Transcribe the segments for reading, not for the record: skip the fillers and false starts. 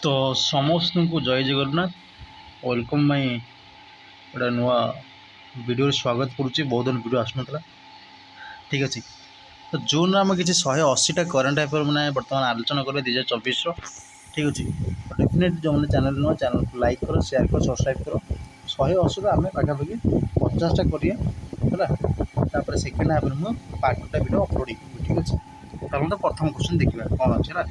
तो समस्त को जय जगन्नाथ वेलकम माई गोटे नुआ वीडियो स्वागत करुच्ची। बहुत दिन वीडियो आसना ठीक अच्छे। तो जून आम कि 180टा करेन्ट अफेयर मैंने बर्तमान आलोचना करें 2024 ठीक अच्छे। डेफिनेटली जो मैंने चैनल नुआ चैनल को लाइक करो, शेयर करो, सब्सक्राइब करो। 180 आम पाखापाखि 50टा करा सेकेंड हाफ में मुझे पार्ट 2टा वीडियो अपलोड ठीक अच्छे। तो प्रथम क्वेश्चन देखा कौन अच्छे है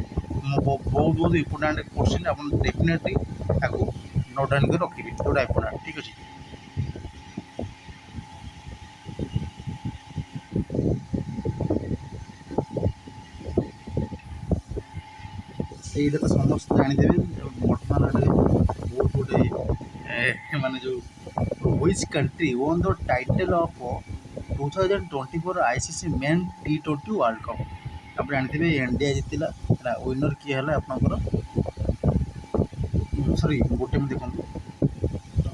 बहुत बहुत इंपोर्टाट क्वेश्चन आप डेफिनेटली नोट डाउन कर रखिए जोटा इंपोर्टाट ठीक अच्छे। এইটা তো সমস্ত জানিদেবে বর্তমান বহুত গোটে মানে যে which country won the title of 2024 ICC main T20 world cup. आप जानते इंडिया जीतला विनर किए है आपंकर सॉरी गोटे में देखो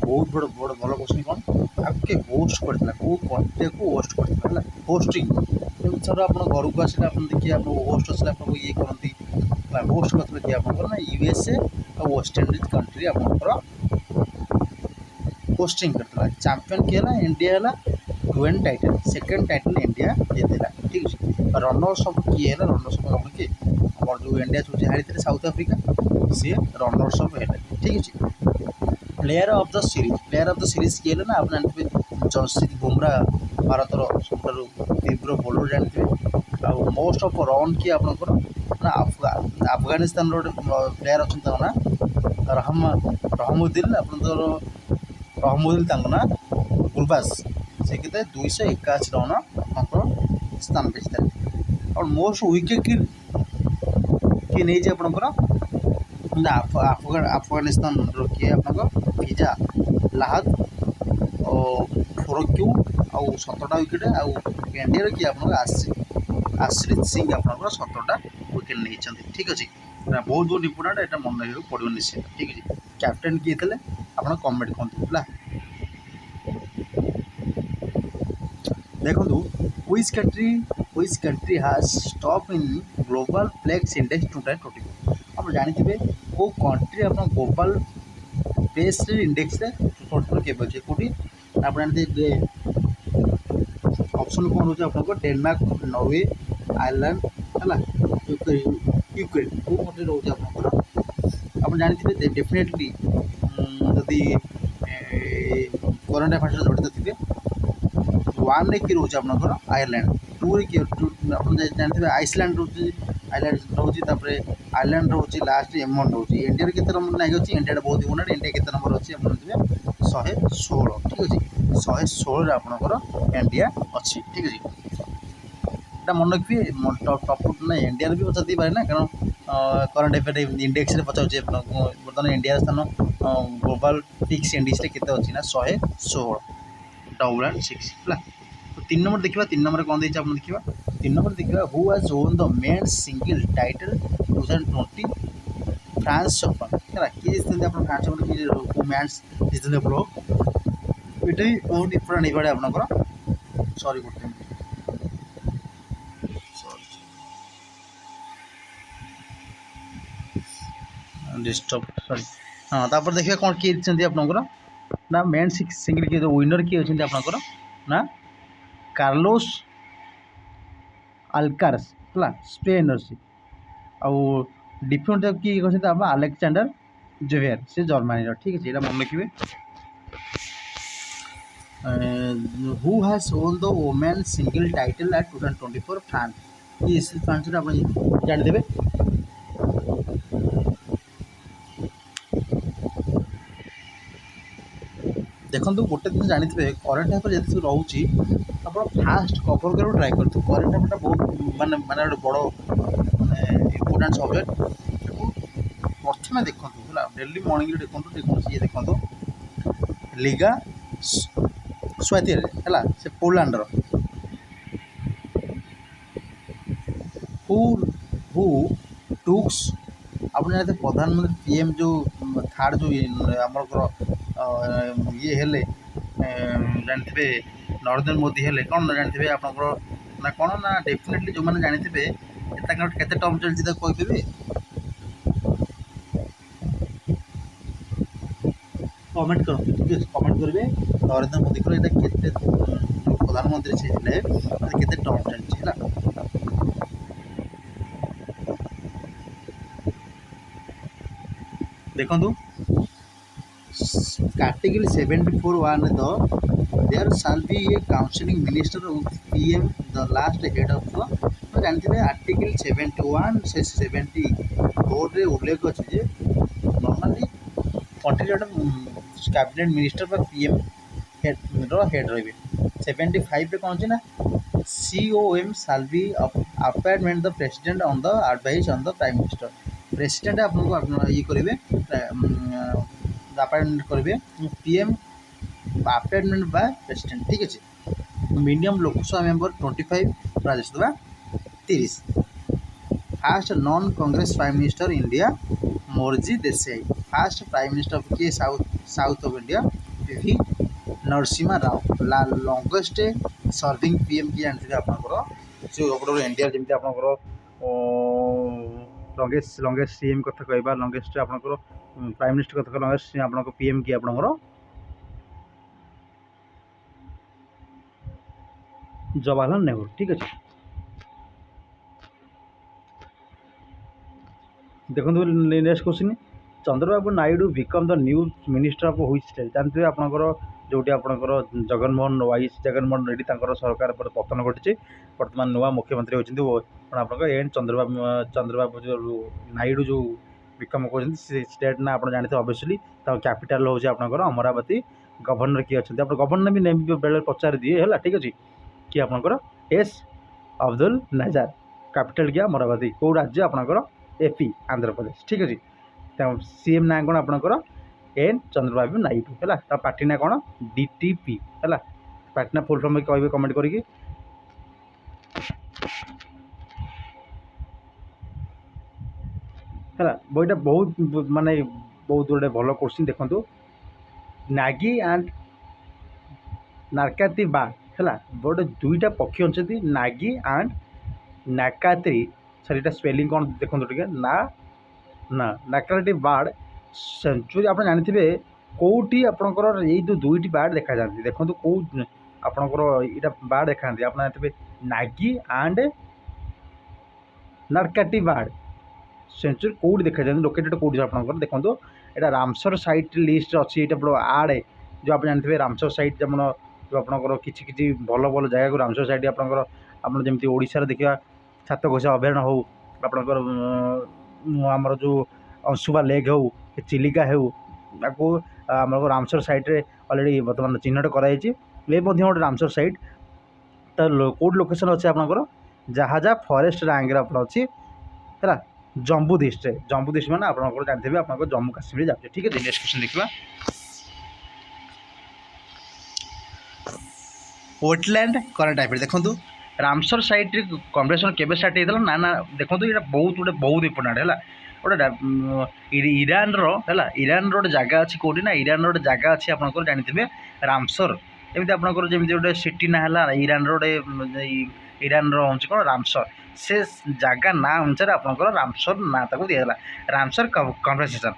बहुत बड़ बड़ भल क्वेश्चन कौन आपके होस्ट करता कौ कंट्री को होस्ट करता होस्टिंग सर आप घर को आसे आप देखिए आप होस्ट आसे आप ये करती होस्ट करते किए आप ना यूएसए और वेस्ट इंडीज कंट्री आपंकर होस्टिंग करता। चैंपियन किए है इंडिया है 2 टाइटल सेकेंड टाइटल इंडिया जीतला ठीक है। रनर्स अप किए है रनर्स अप आप किए आम जो इंडिया जो हारी थे साउथ आफ्रिका सी रनर्स अप है ठीक है। प्लेयर ऑफ द सीरीज किए ना आप जानते जसप्रीत बुमराह भारत सब तीव्र बोलर जानते आ मोस्ट ऑफ रन किए आपंकर ना अफगानिस्तान प्लेयर अच्छा ना रहमुद्दीन आपंकर रहमुद्दीन ना गुलबाज से कहते 281 रन आपंकर स्थान पे और मोस्ट विकेट किए नहीं आपंकर अफगानिस्तान किए आप फिजा लाहद और फोरक्यू आउ 17टा विकेट आउ इंडिया किए आप आश्रित सिंह आपंकर 17टा विकेट नहीं ठीक अच्छे। बहुत बहुत इंपोर्टाट यहाँ मन रखा पड़ो निश्चित ठीक है। कैप्टेन किए थे आप कमेंट कहते देखो which country has top in global flex index 2024। आप जानते कौ कंट्री आप ग्लोबल प्लेस इंडेक्स के कौटी आप जानते ऑप्शन कौन रोचे आप डेनमार्क, नॉर्वे, आयरलैंड है यूक्रेन कौ कंट्री रोचे आप जानते डेफिनेटली जदि करंट अफेयर्स जड़ित थे 1 किए रोचे आपंकर आयरलैंड, 2 किए आप जानते आइसलैंड रोचे आयरलैंड रोचे लास्ट एम1 रोचे। इंडिया के नंबर नहीं अच्छी इंडिया बहुत इंपोर्टेंट इंडिया के नंबर अच्छी आप 116 ठीक अच्छे 116 आपंकर इंडिया अच्छी ठीक अच्छे। यहाँ मन रखिए टॉप ना इंडिया भी पचार पारे ना कारण करंट अफेयर इंडेक्स पचारे बर्तमान इंडिया स्थान ग्लोबल फिक्स इंडेक्स केते अच्छी ना 116 6 है। तो 3 नंबर देखा 3 नंबर कौन देखिए आप देखा 3 नंबर देखा who has own the men single title 2020 France open है किए जीते आप फ्रांस ओपन किए मैच जीते आप ये बहुत इंपोर्टाट नहीं पड़े आपंकर सॉरी गोटे डिस्टर्ब सॉरी हाँ तापर देखिए कौन किए जीते आपंकर ना मेन सिंगल किए विनर किए अच्छे आपंकर ना कार्लोस अल्काराज है स्पेन अच्छी आउ डिफेंड किए कहते आप अलेक्जेंडर जेवियर से जर्मनी ठीक है। यहाँ मन रखिए who has own the women single title at 2024 France ये फ्रांस आप जानते देखो गोटे दिन जानते करेन्ट अफेयर जिते रोचे आप फास्ट कभर कर ट्राए करते करेन्ट अफेयर बहुत माने माने बड़ इंपोर्टाट सब्जेक्ट प्रथम देखो है डेली मॉर्निंग देखो ये देखो लिगा स्वातिर है से पोलैंडर हु टुक्स आप जानते प्रधानमंत्री पीएम जो थार्ड जो आमर ये हेले जानते नरेंद्र मोदी हेले कौन ना जानते आपंकर ना कौन ना डेफिनेटली जो मैंने जानते के टर्म चलती कहीदेवी कमेंट करूँ ठीक है कमेंट करेंगे नरेंद्र मोदी को यहाँ के प्रधानमंत्री से केते टर्म चलती है देखो Category 74(1) there shall be a counseling minister with PM the last head of the तो जानते हैं आर्टिकल 71 से 74 रे उल्लेख अच्छे जे नॉर्मली कंट्रीर कैबिनेट मिनिस्टर बा पीएम हेड रही 75 रे कौन अच्छे ना COM shall be appointment the president on the advice on the prime minister president आपको ये करेंगे अपॉइंटमेंट करेंगे पीएम अपॉइंटमेंट बाय प्रेसिडेंट ठीक अच्छे minimum Lok Sabha member 25 Rajya Sabha 30 fast non Congress prime minister India Morjim Desai fast prime minister किए south of India PV Narasimha Rao longest serving PM किए जानते आपंकर जो इंडिया जमी आपंकर लंगेस्ट सीएम कथा कहवा लंगेस्ट आपंकर प्राइम मिनिस्टर कथा लंगेस्ट आप पीएम किए आपंकर जवाहरलाल नेहरू ठीक अच्छे देखो next question Chandrababu Naidu become the new minister of which state जानते आपंकर जोटी आपंकर जगनमोहन वाइस जगनमोहन रेड्डी सरकार पर पतन घटी बर्तमान नुआ मुख्यमंत्री होती आप एन चंद्रबाबू जो नायडू जो बिकम कहते स्टेट ना आप जानते ऑब्वियसली कैपिटल हूँ आपंकर अमरावती गवर्नर किए अच्छा आप गवर्नर भी नेम बेले पचार दिए है ठीक अच्छे कि आपंकर एस अब्दुल नजार कैपिटल क्या अमरावती कौ राज्य आपंकर एपी आंध्र प्रदेश ठीक अच्छे सीएम ना कौन आपंकर एन चंद्रबाबू नायडू है पार्टी ना कौन डीटीपी है पार्टी ना फुल फॉर्म कहे कमेंट करी है बईटा बहुत माने बहुत गोटे भल क्वेश्चन देखो नागी एंड नारकाती बाघ है गोटे दुईटा पक्षी अच्छे नागी एंड नाकाती सर ये स्पेलिंग कौन देखो टे ना ना नाकाती बार्ड सेंचुरी आप जानते कौटी आपंकर ये जो दुईटी बार्ड देखा जाती देखो कौ आपंकर यहाँ बार्ड देखा आप जानते नागी एंड नारकाती बार्ड सेंचुरी कौटी देखा जाती लोकेटेड कौटी आपंकर देखो यहाँ रामसर साइट लिस्ट अच्छी ये आड़े जो आप जानते रामसर साइट जो आपंकर किसी भल भल जगह को रामसर साइट आपंकर आप जमी ओडिशा देखा सातकोशिया अभयारण्य हो आपंकर आमर जो अंशुबा लेक हो चिलिका हो आम रामसर साइट रे अलरेडी बर्तमान चिन्हट कराई गोटे रामसर साइट तो कौट लोकेशन अच्छे आपंकर जहाजा फॉरेस्ट रैंक अच्छी है जम्बू डिस्ट्रिक्ट मैंने आप जानते हैं आप जम्मू काश्मीर जाते ठीक है नेक्स्ट क्वेश्चन देखा वेटलैंड करंट अफेयर देखो रामसर साइट कन्वर्सेशन केबे स्टार्ट होता ना ना देखो ये बहुत इंपोर्टेंट है गोटे ईरान ईरान रोड जगह अच्छी कौटी ना ईरान रोड जगह अच्छी आप जानते रामसर एमती आपंकर जमी गोटे सिटी ना है ईरान रोड ईरान हूँ कौन रामसर से जगह ना अनुसार आपंकर रामसर ना दिगला Ramsar conversation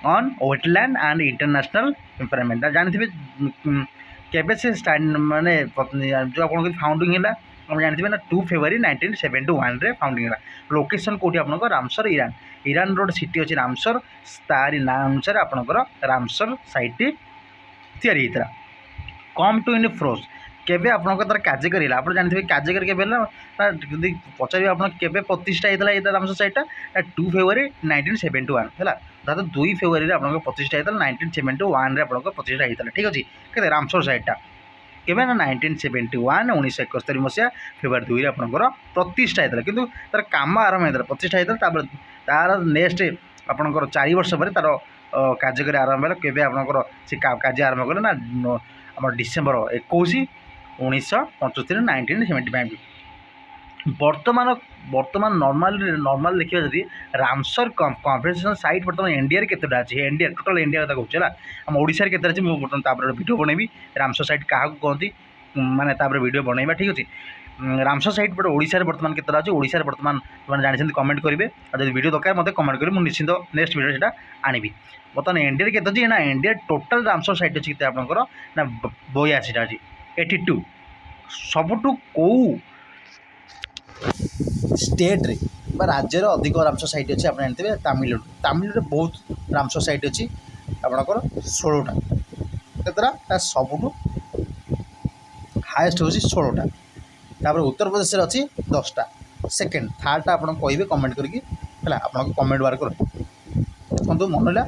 on wetland and international environment जानते केबे से स्टार्ट माने जो आप फाउंडिंग है आप जानते ना 2 फेब्रुआरी 1971 रे फाउंडिंग है लोकेशन कौटी आप Ramsar Iran Iran road city अच्छी रामसर तारी ना अनुसार आपंकर रामसर साइट तैयारी होता कम टू इन फ्रोज केबे आपंकर तार कार्यकारी आप जानते कार्यकारी के पचारे आप प्रतिष्ठा होता है रामसर साइटा 2 फेब्रुआरी 1971 है दादा 2 फेब्रुआरी आप प्रतिष्ठा होता 1971 आप प्रतिष्ठा होता ठीक अच्छे कहते रामसर साइटा केबे ना 1971 1971 मसीहा फेब्रुआरी 2 आपंकर प्रतिष्ठा होता कि तार कम आरंभ होता प्रतिष्ठा होता तार नेक्स्ट आपंकर 4 वर्ष पर तार कार्यकारी आरंभ है केबे आपंकर से कार्य आरंभ कले ना आम डिसेम्बर 21 1975 1975 बर्तमान बर्तमान नॉर्मल देखिए जदि रामसर कन्वर्सेशन साइट बर्तमान इंडिया केतटा अच्छी इंडिया टोटल इंडिया कथा कहूँ आम ओडिशा केतटा अच्छी मुझे बर्तमान वीडियो बनैबी रामसर साइट क्या कहती माने वीडियो बनैबा ठीक अच्छे रामसर साइट बट ओडिशा रे वर्तमान केतरा अछि ओडिशा रे वर्तमान तुम जानि कमेंट करेंगे और जब वीडियो दरकार मत कमेंट करेंगे मुझे निश्चित नेक्स्ट वीडियो से आनी बर्तमान इंडिया केत अच्छी ना इंडिया टोटाल रामसर साइट अच्छी आपंकर ना 82टा अच्छी 82 सबुठू कौ स्टेट रे राज्य अधिक रामसर साइट अच्छी आप जानते तमिलनाडु तमिलनाडु बहुत रामसर साइट अच्छी आपंकर 16टा केतरा सबुठू हाएस्ट हूँ 16टा तापर उत्तर प्रदेश अच्छी 10टा सेकेंड थर्डटा आप कहे कमेंट करके आप कमेंट बार कर देखो मन है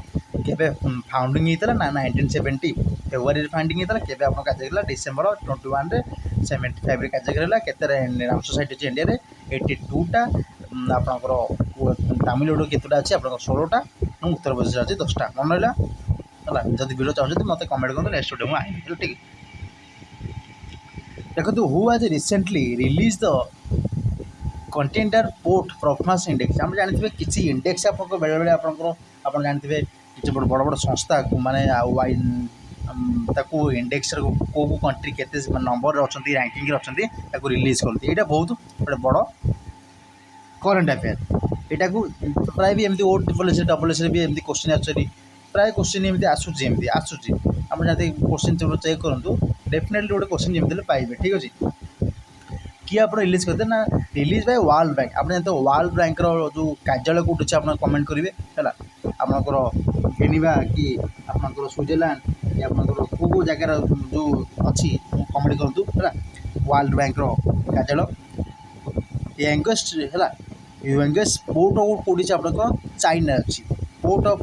फाउंडिंग होता ना 1970 फेब्रुआरी फाउंडिंग होता है आप कार्य डिसेम्बर 21 रे 75 कार्य के रामसर साइट अच्छी इंडिया रे 82टा आपंकर तमिलनाडु केतोटा अच्छी आप 16टा और उत्तर प्रदेश अच्छी 10टा मन रहा है जब वीडियो चाहते मत कमेंट करूँ नेक्स्ट वीडियो मुझे आएंगे ठीक देखो हु आज recently release the contender port performance index आम जानते किसी इंडेक्स आप बेले बेले आप जानते किसी बड़ बड़ संस्था माने इंडेक्स को कंट्री के नंबर अच्छा रैंकिंग अच्छा रिलीज करती यहाँ बहुत गोटे बड़ करेन्ट अफेयर यहाँ को प्राय भी एमती ओ ट्रिपल एस डबल एस भी एमती क्वेश्चन एक्चुअली प्राय क्वेश्चन एमती आसूसी आप जब क्वेश्चन चेक करूँ डेफिनेटली गोटे क्वेश्चन जमी पाइबे ठीक अच्छे किए आप रिलीज करते ना रिलीज बाय वर्ल्ड बैंक आप जानते वर्ल्ड बैंक जो कार्यालय कौट अच्छे आप कमेंट करेंगे है आपंकर जेनेवा कि आपंकर स्विट्जरलैंड कि आपंकर कौ जगार जो अच्छी कमेंट करूँ है वर्ल्ड बैंक कार्यालय यंगेस्ट है यंगेस्ट पोर्ट कौट अच्छे आपंकर चाइना अच्छी पोर्ट ऑफ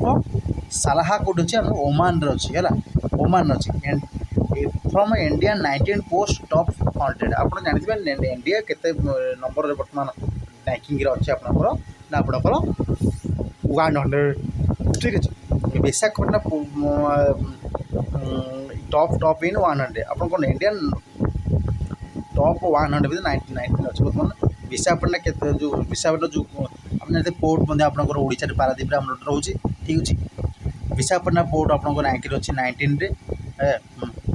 सालाहा कौट अच्छे ओमान अच्छी है ओमान अच्छी फ्रॉम इंडिया 19 पोस्ट टॉप 100 आप जानते इंडिया केते नंबर बर्तमान रैंकिंग अच्छे आपंकर ना आपंकर 100 ठीक अच्छे विशाखापट्टनम टॉप इन 100 आप इंडियन टॉप 100 भी 19 अच्छे बर्तमान विशाखापट्टनम जो विशाखापट्टनम जो आप जानते पोर्ट आपंकर ओडिशा पारादीप आम रोचे ठीक अच्छे विशाखापट्टनम पोर्ट आपंकर रैंक अच्छी 19 रे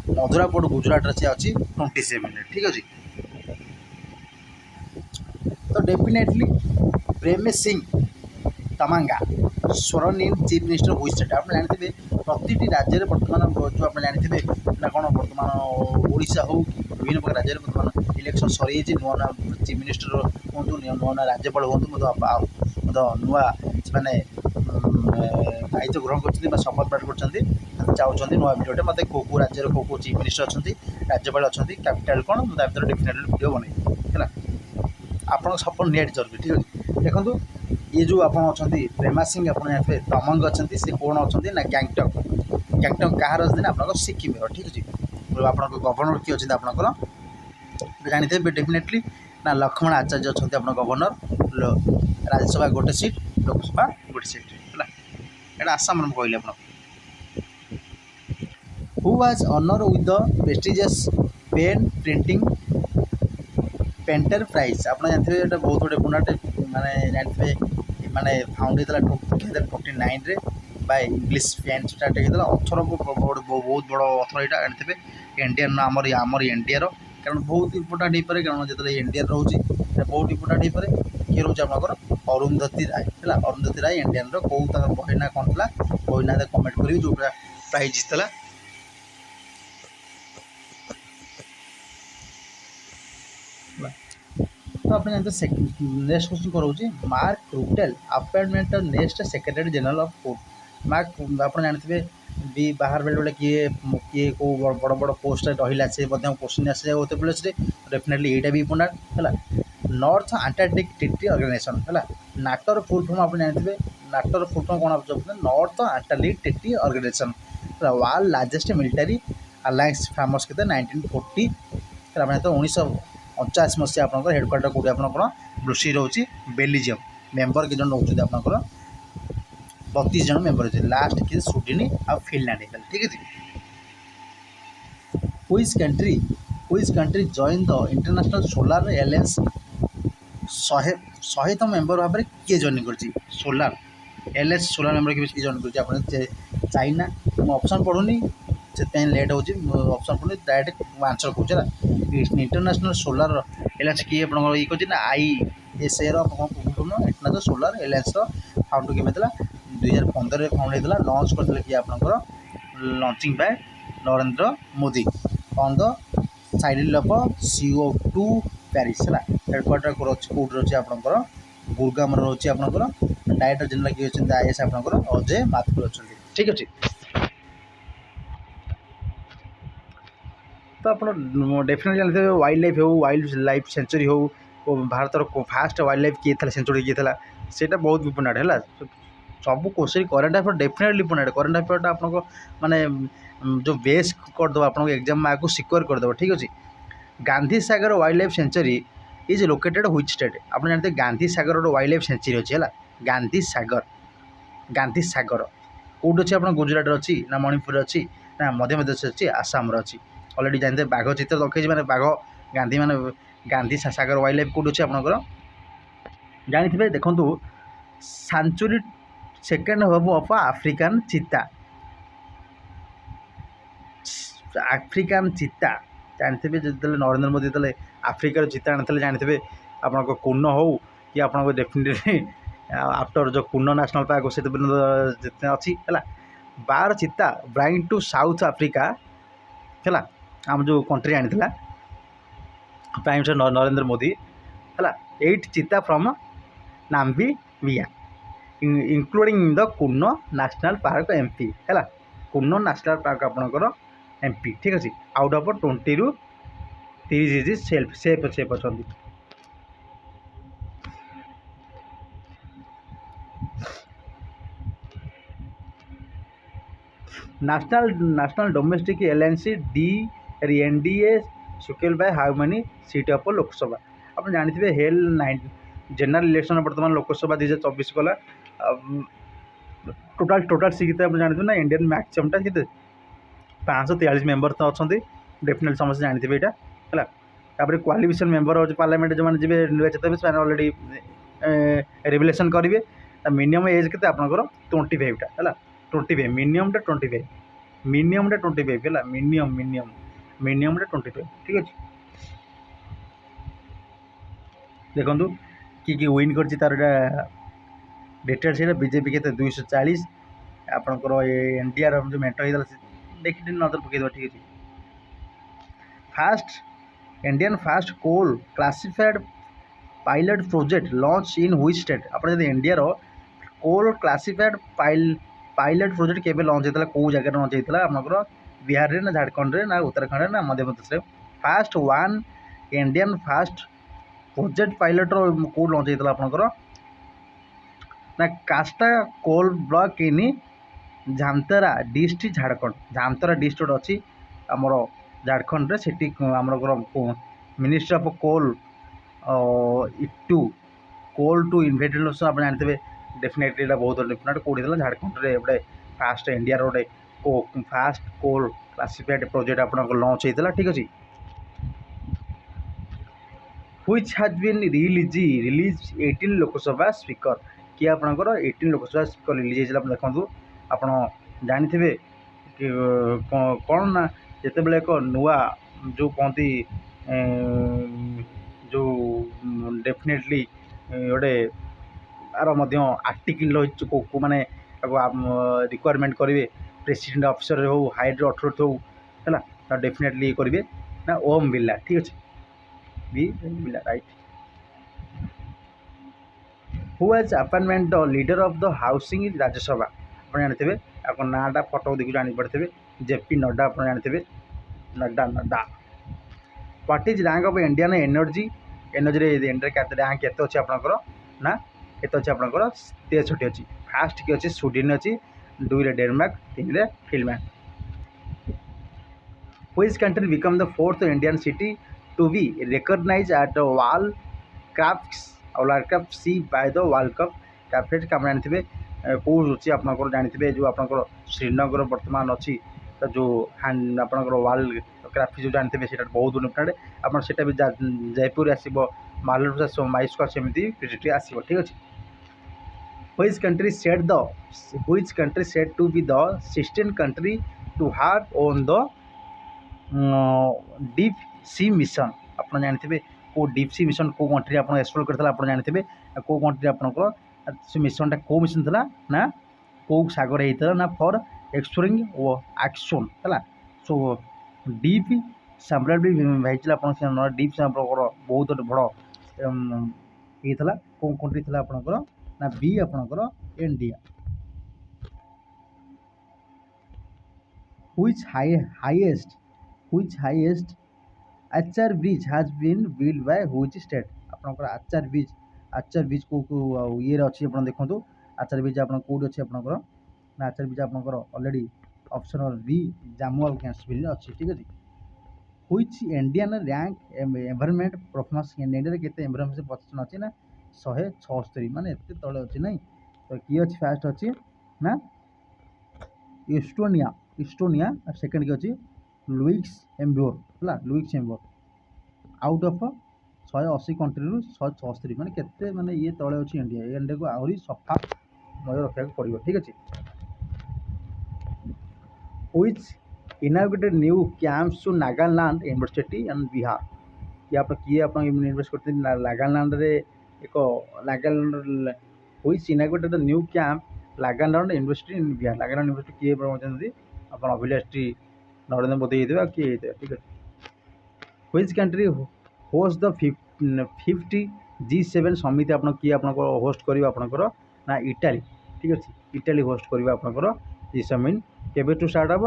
मधुरा पोर्ट गुजरात अच्छी 27 ठीक अच्छे तो definitely Premesh Singh Tamang sworn in chief minister हुई स्टेट आप जानते प्रति राज्य में बर्तमान जो आप जानते ना कौन बर्तमान ओडिशा हो विभिन्न प्रकार राज्य में बर्तमान इलेक्शन सरी नुआ ना चीफ मिनिस्टर हूँ नुआ ना राज्यपाल हूँ नुआ मैंने दायित्व ग्रहण कर शपथ पाठ कर चाहते नुआ भिडियो मत कौ राज्य कौ चीफ मिनिस्टर अच्छा राज्यपाल अच्छा कैपिटाल कौन मुझे डेफिनेटली भिडियो बनई है आप सपोर्ट निहाती जरूरी ठीक है देखो ये जो आप प्रेमा सिंह आप जानते तमंग अच्छा सी कौन अच्छा ना गैंगटक कहार अच्छे ना आप सिक्किम ठीक अच्छे आप गवर्नर किए अच्छे आपंकर जानते डेफिनेटली ना लक्ष्मण आचार्य अच्छा आप गवर्नर राज्यसभा गोटे सीट लोकसभा गोटे सीट है यहाँ आसाम में कहले आप who was honour with the prestigious pen printing painter prize आप जानते हैं बहुत गोटे पुराटे माने जानते माने फाउंड होता 2029 रे बाय इंग्लिश पेन स्टार्ट होता अथर बहुत बड़ अथर यहाँ जानते इंडियन आमर इंडिया कारण बहुत इंपोर्टाट हो पाए कारण जो इंडिया रोचे बहुत इंपोर्टाट हो पाए किए रोचे आपंकर अरुंधति राय है अरुंधति राय इंडियन कौ बही ना कौन था बही ना कमेंट करेंगे जो प्राइज जीतला तो आप जानते नेक्स्ट क्वेश्चन कराऊँ Mark Rutte appointment next secretary general of court Mark आप जानते भी बाहर बेले बेले किए किए कौ बड़ बड़ पोस्ट रहा से क्वेश्चन आसे उत्तर प्रदेश में डेफिनेटली यहाँ भी इंपोर्टाट है नॉर्थ अंटार्कटिक ट्रीटी ऑर्गेनाइजेशन है नाटर फुल फॉर्म आप जानते नाटर फुल फॉर्म कौन आप North Antarctic Treaty Organisation world largest military alliance famous के 1940 आप जानते 1949 मसीहा आपंकर हेडक्वार्टर कौटे आप ब्रुसेल रोचे बेल्जियम मेम्बर के जन रोचे आपंकर 32 जन मेम्बर अच्छे लास्ट किए स्वीडेन आ फिनलैंड ठीक है which country join the international solar alliance 100तम मेम्बर भाव में किए जॉइन कर सोलार एलायंस सोलार मेम्बर किए जॉइन कर चाइना मुझे ऑप्शन पढ़ुनी से लेट हो ऑप्शन पढ़ुनी डायरेक्ट आंसर कौन इंटरनेशनल सोलार एलायंस किए आप ये कहना ISA रूम इंटरनेशनल सोलार एलायंस फाउंड केमी 2015 फाउंड होता लंच करते किए आपंकर launching by Narendra Modi on the side of CO2 Paris है हेडक्वार्टर कौट रही आपंकर गुड़गाम रोचे आपंकर डायरेक्टर जनरल किए IS आपंकर अजय माथुर अच्छा ठीक अच्छे। तो आप डेफिनेटली जानते हैं वाइल्ड लाइफ सेंचुरी हो भारत फास्ट वाइल्ड लाइफ किए था सेंचुरी किए था सेटा बहुत इम्पोर्टाट है सब question current affair definitely important current affair आपको माने जो बेस करदे आपको एग्जाम को सिक्योर करदे ठीक अच्छे। Gandhi Sagar wild life sanctuary is located which state आप जानते Gandhi Sagar wild life sanctuary अच्छी है गांधी सागर कौट अच्छी आप गुजरात अच्छी ना मणिपुर अच्छी ना मध्य प्रदेश अच्छी आसाम अच्छी अलरेडी जानते बाघ चित्र रखे मैंने बाघ गांधी मैंने गांधी सागर वाइल्ड लाइफ कौट अच्छे आपंकर जानी देखूँ सेंचुरी सेकेंड हम ऑफ आफ्रिकान चीता जानते जो नरेंद्र मोदी जो आफ्रिकार चीता आनी जानते आप कुन हो कि आप डेफिनेटली आफ्टर जो कुन नेशनल पार्क से जितने अच्छी है 12 चीता ब्राइंग टू साउथ आफ्रिका है आम जो कंट्री आनी प्राइम मिनिस्टर नरेंद्र मोदी है 8 चीता फ्रॉम नाम्बिया इंक्लूडिंग द कुन नेशनल पार्क MP है कुन नेशनल पार्क आपंकर MP ठीक अच्छे आउट ऑफ 20 ରୁ 30 सेफ अच्छा। National domestic alliance NDA scale by how many seat of Lok Sabha आप जानते हेल 9 जनरल इलेक्शन बर्तमान लोकसभा 2024 गला टोटाल सीट आप जानते ना इंडियन मैक्सिमम 543 मेंबर तो अच्छा डेफिनेटली समस्त जानते यहाँ है क्वालिफिकेशन मेंबर हो पार्लियामेंट जो मैंने जी निर्वाचित हे से अलरेडी रिवेलेसन करेंगे मिनिमम एज के आपंकर 25 है 25 मिनिमम 25 मिनिमम 25 है मिनिमम 25 ठीक अच्छे। देखो कि विन कर तार डेटेड से बीजेपी के 240 आपंकर NDR जो मेट होता देखिए नजर पकईद ठीक अच्छे। First Indian first coal classified pilot project launch in which state आप India coal classified pilot project केबे लॉन्च होता कौ जगह लॉन्च होता आपंकर बिहार रे ना झारखंड रे ना उत्तराखंड ना मध्य प्रदेश रे first one Indian first project pilot कौ लॉन्च होता आपंकर ना कास्टा coal block in Jamtara district Jharkhand Jamtara district अच्छी आमर झारखंड से आमर ministry of coal coal to investigation आप जानते डेफिनेटली बहुत डिफरेंट कौटी झारखंड रे गोटे फास्ट इंडिया गोटे फास्ट कोल क्लासिफाइड प्रोजेक्ट आप लॉन्च होता ठीक अच्छे। Which has been release 18 Lok Sabha speaker कि आपंकर 18 लोकसभा स्पीकर रिलीज होता देखूँ आप जानते कौन ना जिते बड़े एक नुआ जो कहती जो डेफिनेटली गोटे आर आर्टिकल रही मैंने रिक्वायरमेंट करेंगे प्रेसिडेंट ऑफिसर हो हाइड्रो अथॉरिटी हो है डेफिनेटली करेंगे ना ओम बिरला ठीक अच्छे Birla right. Who has appointment the leader of the housing इन राज्यसभा आप जानते आप नाटा फटो देखिए जापड़े JP नड्डा आप जानते Nadda what is rank of Indian energy India rank के अच्छे आपंकर ना के अच्छे आपंकर 63 अच्छी फास्ट किए अच्छे स्वीडन अच्छी 2 रे डेनमार्क 3 रे Finland. Which country become the 4th Indian city to be recognised at the world cup see by the world cup craft आप जानते कौन अच्छी आपंकर जानते जो आपंकर श्रीनगर बर्तमान अच्छी जो आपंकर वर्ल्ड क्राफ्ट जो जानते हैं बहुत डिफरेंट आप भी जयपुर आसो मालूर माइस्को सेमती फिजिटी आसो ठीक अच्छे। Which country said to be the 16th country to have own the deep sea mission आप जानते को डीप सी मिशन को कंट्री आप एक्सप्लोर करता आप जानते को कंट्री आपंकर से मिशनटा को मिशन था ना को सागर होता ना फॉर एक्सप्लोरिंग एक्शन है सो डीप सैंपल भी भाई आप डीप सैंपल बहुत बड़ ये कौन कंट्री थी आपंकर ना बी आपंकर इंडिया which highest आचार bridge has been built by which state आपनकर आचार ब्रिज को ये अच्छी आप देखो आचार ब्रिज आप कौट अच्छे आपंकर ना आचार ब्रिज आपंकर ऑलरेडी ऑप्शन बी जम्मू और काश्मीर अच्छी ठीक है which Indian rank environment performance India केते एनवायरनमेंट पोजीशन अच्छी ना 176 माने एते तळे अच्छी नहीं तो किए अच्छी फास्ट अच्छी ना इस्टोनिया सेकेंड की अच्छी लुइक्सेम्बर्ग है लुइक्सेम्बर्ग आउट ऑफ 180 कंट्री 176 माने केते माने ये तळे अच्छी इंडिया को आहरी सफा नजर रखा पड़ो ठीक अच्छे which inaugurated new camps to Nagaland university and Bihar ये आप किए आप इन्वेस्ट करते नागालैंड रे एक Nagaland which inaugurated new camp Nagaland university in Bihar Nagaland university किए बनाते आप अभिलाषी नरेंद्र मोदी होते किए ठीक है which country host the 50 G7 समिति आप किए आप होस्ट कर आपंकर ना इटाली ठीक अच्छे इटाली होस्ट कर आपंकर G7 केबे टू स्टार्ट हम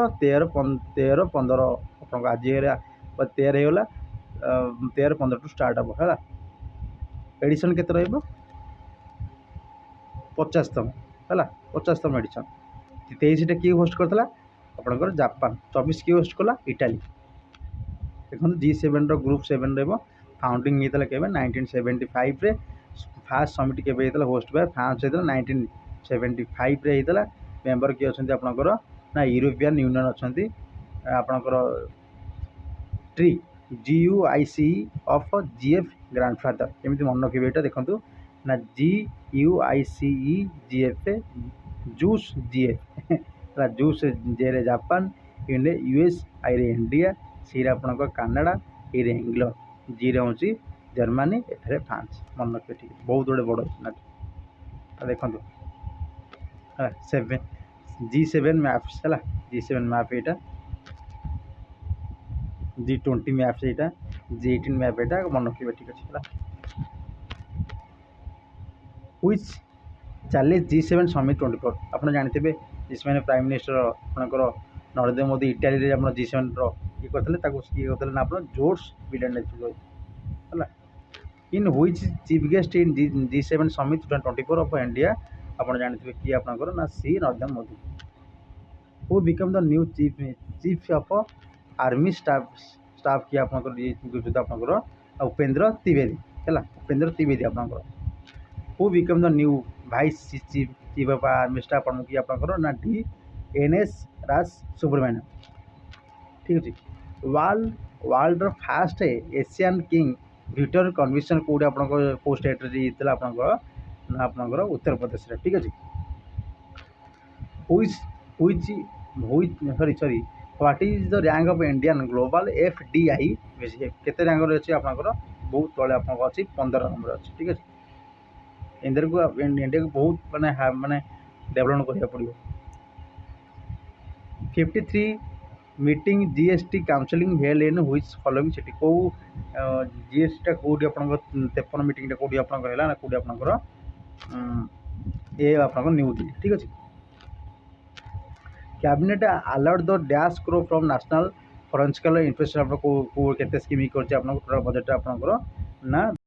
13-15 आप आज 13 होगा 13-15 टू स्टार्ट हम है एडिशन के 50तम है 50तम एडिशन 23टा किए होस्ट करता आपंकर जापान 24 किए होस्ट कला इटाली देखो G7 ग्रुप 7 रे फाउंडिंग होता के 1975 रे फास्ट समिट के होस्ट बाय फ्रांस होता 1975 रे होता मेंबर किए अच्छा आपंकर ना यूरोपियन यूनियन अच्छा आपंकर tree GUIC of GF grandfather एमती मन रखिए यहाँ देखो ना GUICE GF juice GF juice जे रे जापान इंडिया US आई रे इंडिया सी रे आपंकर कनाडा ए रे इंग्लैंड जी रे हूँ जर्मनी एथे फ्रांस मन रखिए ठीक बहुत गुड़े बड़ देखो G7 मैप्स है G7 मैप यहाँ G20 मैप्स यहाँ G18 मैप यहाँ मन रखिए ठीक अच्छे which चले G7 समिट 24 आप जानते जिसमें प्राइम मिनिस्टर आपंकर नरेंद्र मोदी इटाली आप G7 ये करते ना आप जोर्स बिलियन है in which chief guest in G7 summit 2024 of India आप जानते किए आपंकर ना सी Narendra Modi who become the new chief of army staff किए आपंकर उपेंद्र त्रिवेदी है उपेंद्र त्रिवेदी आपंकर who become the new vice chief of army staff किए आपंकर ना DNS राज सुब्रमण्यम ठीक अच्छे world fast Asian king victor convention कौटे आप स्टेट आपंकर उत्तर प्रदेश ठीक अच्छे sorry what is the rank of Indian global FDI केते रैंक अच्छे आपंकर बहुत तले आप अच्छी 15 नंबर अच्छी ठीक अच्छे इंडिया को बहुत माने डेवलपमेंट करा पड़ो 53 meeting GST counselling held in which following city को GST कौटी आप 53 मीटिंग कौटी आपंकर है कौटी आपंकर ये आपंकर न्यू दिल्ली ठीक अच्छे cabinet allowed the dash crore from national forensical investment को केते स्कीम कर बजट आपंकर ना